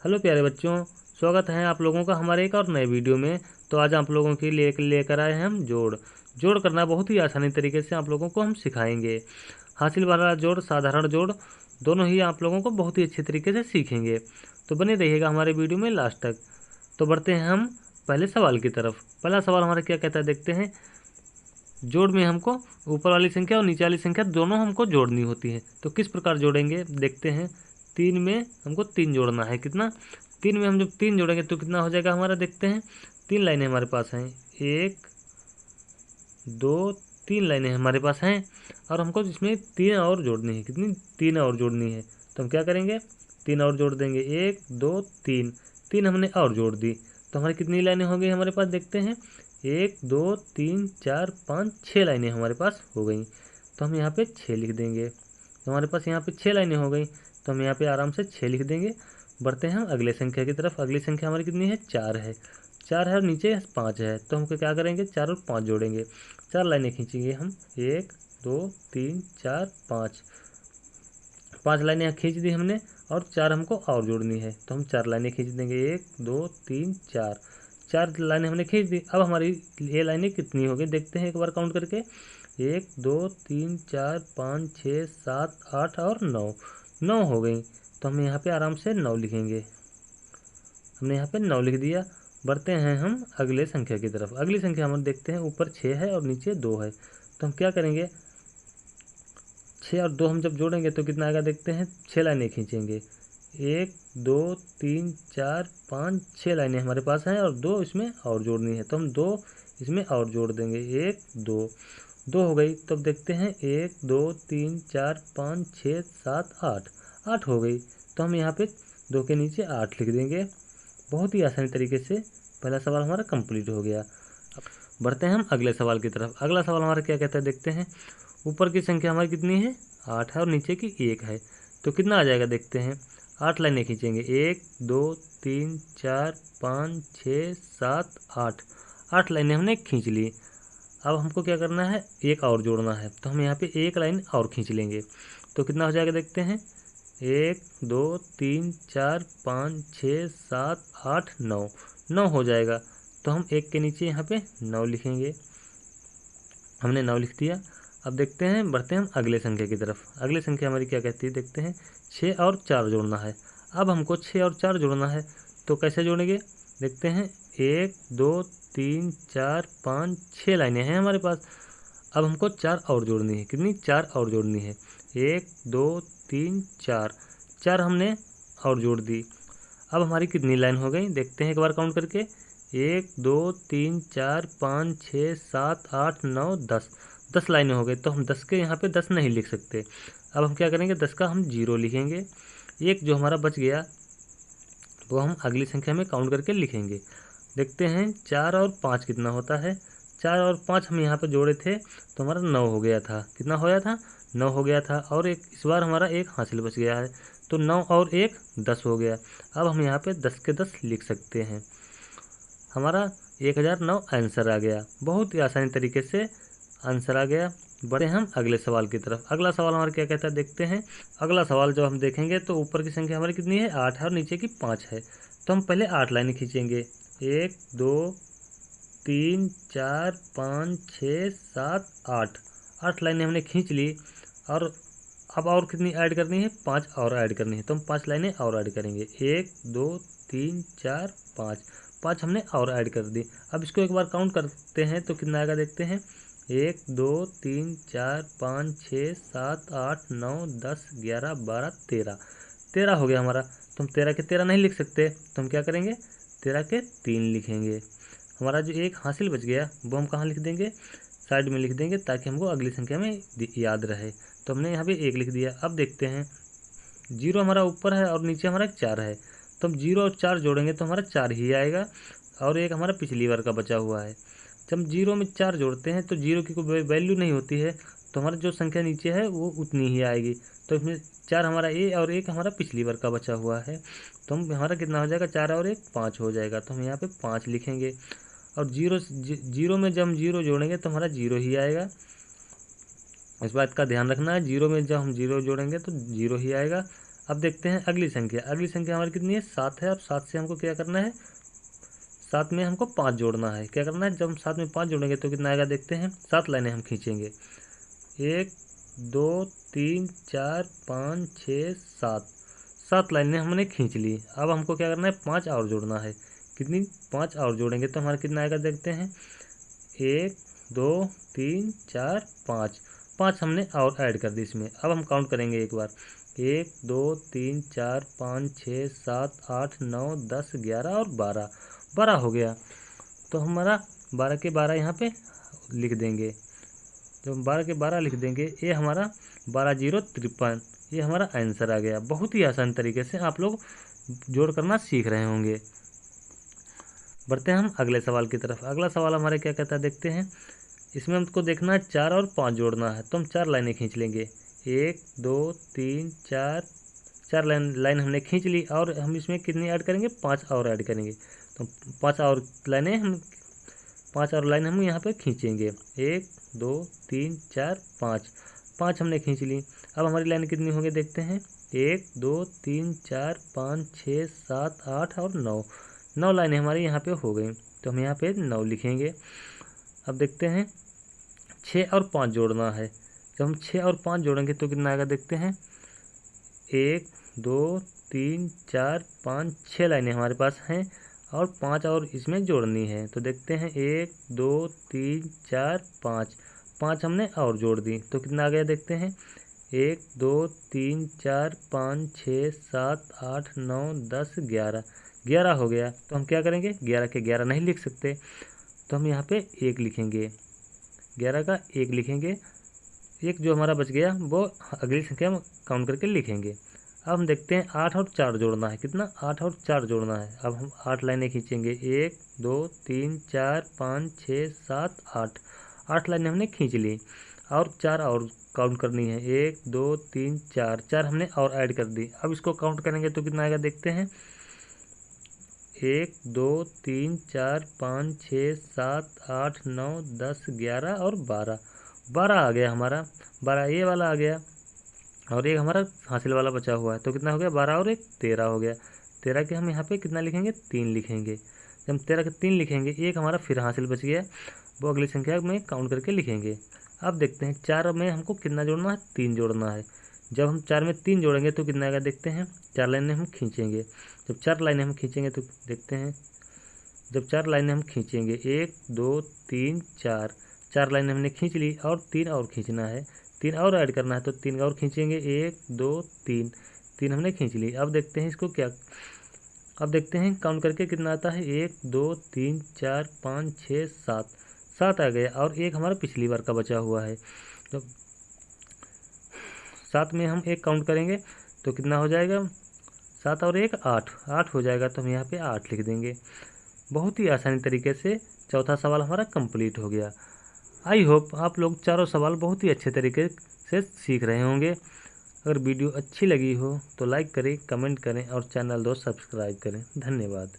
Hello प्यारे बच्चों, स्वागत है आप लोगों का हमारे एक और नए वीडियो में। तो आज आप लोगों के लिए लेकर आए हैं हम जोड़। जोड़ करना बहुत ही आसानी तरीके से आप लोगों को हम सिखाएंगे। हासिल वाला जोड़, साधारण जोड़, दोनों ही आप लोगों को बहुत ही अच्छे तरीके से सीखेंगे। तो बने रहिएगा हमारे वीडियो में लास्ट तक। तो बढ़ते हैं हम पहले सवाल की तरफ। पहला सवाल हमारा क्या कहता है, देखते हैं। जोड़ में हमको ऊपर वाली संख्या और नीचे वाली संख्या दोनों हमको जोड़नी होती है। तो किस प्रकार जोड़ेंगे, देखते हैं। 3 में हमको 3 जोड़ना है। कितना? 3 में हम जब 3 जोड़ेंगे तो कितना हो जाएगा हमारा, देखते हैं। 3 लाइनें हमारे पास हैं, 1 2 3 लाइनें हमारे पास हैं। और हमको इसमें 3 और जोड़नी है। कितनी? 3 और जोड़नी है। तो हम क्या करेंगे, 3 और जोड़ देंगे। 1 2 3, 3 हमने और जोड़ दी। तो हमारी कितनी लाइनें हो गई हमारे पास, देखते हैं। 1 2 3 4 5 6 लाइनें हमारे पास हो गई। तो हम यहाँ पे 6 लिख देंगे। तो हमारे पास यहाँ पे 6 लाइनें हो गई। तो हम यहाँ पे आराम से 6 लिख देंगे। बढ़ते हैं हम अगले संख्या की तरफ। अगली संख्या हमारी कितनी है? 4 है। 4 है और नीचे 5 है। तो हमको क्या करेंगे, 4 और 5 जोड़ेंगे। 4 लाइनें खींचेंगे हम। 1 2 3 4 5, 5 लाइनें खींच दी हमने। और 4 हमको और जोड़नी है। तो हम 4 लाइनें खींच देंगे। 1 2 3 4, 4 लाइनें हमने खींच दी। अब हमारी ये लाइनें कितनी हो गई, देखते हैं एक बार काउंट करके। 1 2 3 4 5 6 7 8 और 9, 9 हो गई। तो हम यहाँ पे आराम से 9 लिखेंगे। हमने यहाँ पे 9 लिख दिया। बढ़ते हैं हम अगले संख्या की तरफ। अगली संख्या हम देखते हैं, ऊपर 6 है और नीचे 2 है। तो हम क्या करेंगे, 6 और 2 हम जब जोड़ेंगे तो कितना आएगा, देखते हैं। 6 लाइनें खींचेंगे। 1 2 3 4 5 6 लाइनें हमारे पास हैं और 2 इसमें और जोड़नी है। तो हम 2 इसमें और जोड़ देंगे। 1 2, 2 हो गई। तब देखते हैं, 1 2 3 4 5 6 7 8, 8 हो गई। तो हम यहाँ पे 2 के नीचे 8 लिख देंगे। बहुत ही आसानी तरीके से पहला सवाल हमारा कंप्लीट हो गया। अब बढ़ते हैं हम अगले सवाल की तरफ। अगला सवाल हमारा क्या कहता है, देखते हैं। ऊपर की संख्या हमारी कितनी है? 8 है और नीचे की 1 है। तो कितना आ जाएगा, देखते हैं। 8 लाइनें खींचेंगे। 1 2 3 4 5 6 7 8, 8 लाइनें हमने खींच ली। अब हमको क्या करना है, एक और जोड़ना है। तो हम यहाँ पे एक लाइन और खींच लेंगे। तो कितना हो जाएगा, देखते हैं। 1 2 3 4 5 6 7 8 9, 9 हो जाएगा। तो हम एक के नीचे यहाँ पे 9 लिखेंगे। हमने 9 लिख दिया। अब देखते हैं, बढ़ते हैं हम अगले संख्या की तरफ। अगली संख्या हमारी क्या कहती है, देखते हैं। 6 और 4 जोड़ना है। अब हमको 6 और 4 जोड़ना है। तो कैसे जोड़ेंगे, देखते हैं। 1 2 3 4 5 6 लाइनें हैं हमारे पास। अब हमको 4 और जोड़नी है। कितनी? 4 और जोड़नी है। 1 2 3 4, 4 हमने और जोड़ दी। अब हमारी कितनी लाइन हो गई, देखते हैं एक बार काउंट करके। 1 2 3 4 5 6 7 8 9 10, 10 लाइनें हो गई। तो हम 10 के यहाँ पे 10 नहीं लिख सकते। अब हम क्या करेंगे, 10 का हम 0 लिखेंगे। एक जो हमारा बच गया वो हम अगली संख्या में काउंट करके लिखेंगे। देखते हैं 4 और 5 कितना होता है। 4 और 5 हम यहाँ पे जोड़े थे तो हमारा 9 हो गया था। कितना हो गया था? 9 हो गया था। और एक इस बार हमारा एक हासिल बच गया है। तो 9 और 1 10 हो गया। अब हम यहाँ पे 10 के 10 लिख सकते हैं। हमारा 1009 आंसर आ गया। बहुत ही आसानी तरीके से आंसर आ गया। बढ़े हम अगले सवाल की तरफ। अगला सवाल हमारा क्या कहता है, देखते हैं। अगला सवाल जो हम देखेंगे तो ऊपर की संख्या हमारी कितनी है? 8 है और नीचे की 5 है। तो हम पहले 8 लाइनें खींचेंगे। 1 2 3 4 5 6 7 8, 8 लाइनें हमने खींच ली। और अब और कितनी ऐड करनी है? 5 और ऐड करनी है। तो हम 5 लाइनें और ऐड करेंगे। 1 2 3 4 5, 5 हमने और ऐड कर दी। अब इसको एक बार काउंट करते हैं तो कितना आएगा, देखते हैं। 1 2 3 4 5 6 7 8 9 10 11 12 13, 13 हो गया हमारा। तो हम 13 के 13 नहीं लिख सकते। तो हम क्या करेंगे, 13 के 3 लिखेंगे। हमारा जो एक हासिल बच गया वो हम कहाँ लिख देंगे, साइड में लिख देंगे, ताकि हमको अगली संख्या में याद रहे। तो हमने यहाँ पे 1 लिख दिया। अब देखते हैं, 0 हमारा ऊपर है और नीचे हमारा 4 है। तो हम 0 और 4 जोड़ेंगे तो हमारा 4 ही आएगा। और एक हमारा पिछली बार का बचा हुआ है। जब हम 0 में 4 जोड़ते हैं तो 0 की कोई वैल्यू नहीं होती है। तो हमारा जो संख्या नीचे है वो उतनी ही आएगी। तो इसमें 4 हमारा ए और 1 हमारा पिछली बार का बचा हुआ है। तो हम हमारा कितना हो जाएगा, 4 और 1 5 हो जाएगा। तो हम यहाँ पे 5 लिखेंगे। और 0 में जब हम 0 जोड़ेंगे तो हमारा 0 ही आएगा। इस बात का ध्यान रखना है, 0 में जब हम 0 जोड़ेंगे तो 0 ही आएगा। अब देखते हैं अगली संख्या हमारी कितनी है, 7 है। अब 7 से हमको क्या करना है, 7 में हमको 5 जोड़ना है। क्या करना है, जब हम 7 में 5 जोड़ेंगे तो कितना आएगा देखते हैं। 7 लाइनें हम खींचेंगे, 1 2 3 4 5 6 7, 7 लाइनें हमने खींच ली। अब हमको क्या करना है, 5 और जोड़ना है। कितनी, 5 और जोड़ेंगे तो हमारा कितना आएगा देखते हैं। 1 2 3 4 5, 5 हमने और ऐड कर दी इसमें। अब हम काउंट करेंगे एक बार, 1 2 3 4 5 6 7 8 9 10 11 और 12, 12 हो गया। तो हमारा 12 के 12 यहाँ पे लिख देंगे। जब हम 12 के 12 लिख देंगे, ये हमारा 12,053, ये हमारा आंसर आ गया। बहुत ही आसान तरीके से आप लोग जोड़ करना सीख रहे होंगे। बढ़ते हैं हम अगले सवाल की तरफ। अगला सवाल हमारे क्या कहता है देखते हैं। इसमें हमको देखना है 4 और 5 जोड़ना है, तो हम 4 लाइनें खींच लेंगे। 1 2 3 4, 4 लाइन हमने खींच ली। और हम इसमें कितनी ऐड करेंगे, 5 और ऐड करेंगे। तो 5 और लाइनें हम यहाँ पे खींचेंगे। 1 2 3 4 5, 5 हमने खींच ली। अब हमारी लाइन कितनी होंगी देखते हैं। 1 2 3 4 5 6 7 8 और 9, 9 लाइनें हमारी यहाँ पे हो गई। तो हम यहाँ पे 9 लिखेंगे। अब देखते हैं 6 और 5 जोड़ना है। जब हम 6 और 5 जोड़ेंगे तो कितना आएगा देखते हैं। 1 2 3 4 5, 6 लाइनें हमारे पास हैं और 5 और इसमें जोड़नी है। तो देखते हैं 1 2 3 4 5, 5 हमने और जोड़ दी तो कितना आ गया देखते हैं। 1 2 3 4 5 6 7 8 9 10 11, 11 हो गया। तो हम क्या करेंगे, 11 के 11 नहीं लिख सकते, तो हम यहाँ पे 1 लिखेंगे। 11 का 1 लिखेंगे। एक जो हमारा बच गया वो अगली संख्या में काउंट करके लिखेंगे। अब हम देखते हैं 8 और 4 जोड़ना है। कितना, 8 और 4 जोड़ना है। अब हम 8 लाइनें खींचेंगे। 1 2 3 4 5 6 7 8, 8 लाइनें हमने खींच ली और 4 और काउंट करनी है। 1 2 3 4, 4 हमने और ऐड कर दी। अब इसको काउंट करेंगे तो कितना आएगा देखते हैं। 1 2 3 4 5 6 7 8 9 10 11 और 12, 12 आ गया हमारा। 12 ये वाला आ गया और एक हमारा हासिल वाला बचा हुआ है। तो कितना हो गया, 12 और 1 13 हो गया। 13 के हम यहाँ पे कितना लिखेंगे, 3 लिखेंगे। जब हम 13 के 3 लिखेंगे, एक हमारा फिर हासिल बच गया, वो अगली संख्या में काउंट करके लिखेंगे। अब देखते हैं 4 में हमको कितना जोड़ना है, 3 जोड़ना है। जब हम 4 में 3 जोड़ेंगे तो कितना आएगा देखते हैं। 4 लाइनें हम खींचेंगे। जब 4 लाइनें हम खींचेंगे तो देखते हैं, जब 4 लाइनें हम खींचेंगे 1 2 3 4, 4 लाइनें हमने खींच ली और 3 और खींचना है, 3 और ऐड करना है। तो 3 और खींचेंगे। 1 2 3, 3 हमने खींच ली। अब देखते हैं इसको क्या, अब देखते हैं काउंट करके कितना आता है। 1 2 3 4 5 6 7, 7 आ गया और एक हमारा पिछली बार का बचा हुआ है। तो 7 में हम 1 काउंट करेंगे तो कितना हो जाएगा, 7 और 1 8, 8 हो जाएगा। तो हम यहाँ पे 8 लिख देंगे। बहुत ही आसानी तरीके से चौथा सवाल हमारा कंप्लीट हो गया। आई होप आप लोग चारों सवाल बहुत ही अच्छे तरीके से सीख रहे होंगे। अगर वीडियो अच्छी लगी हो तो लाइक करें, कमेंट करें और चैनल दोस्त सब्सक्राइब करें। धन्यवाद।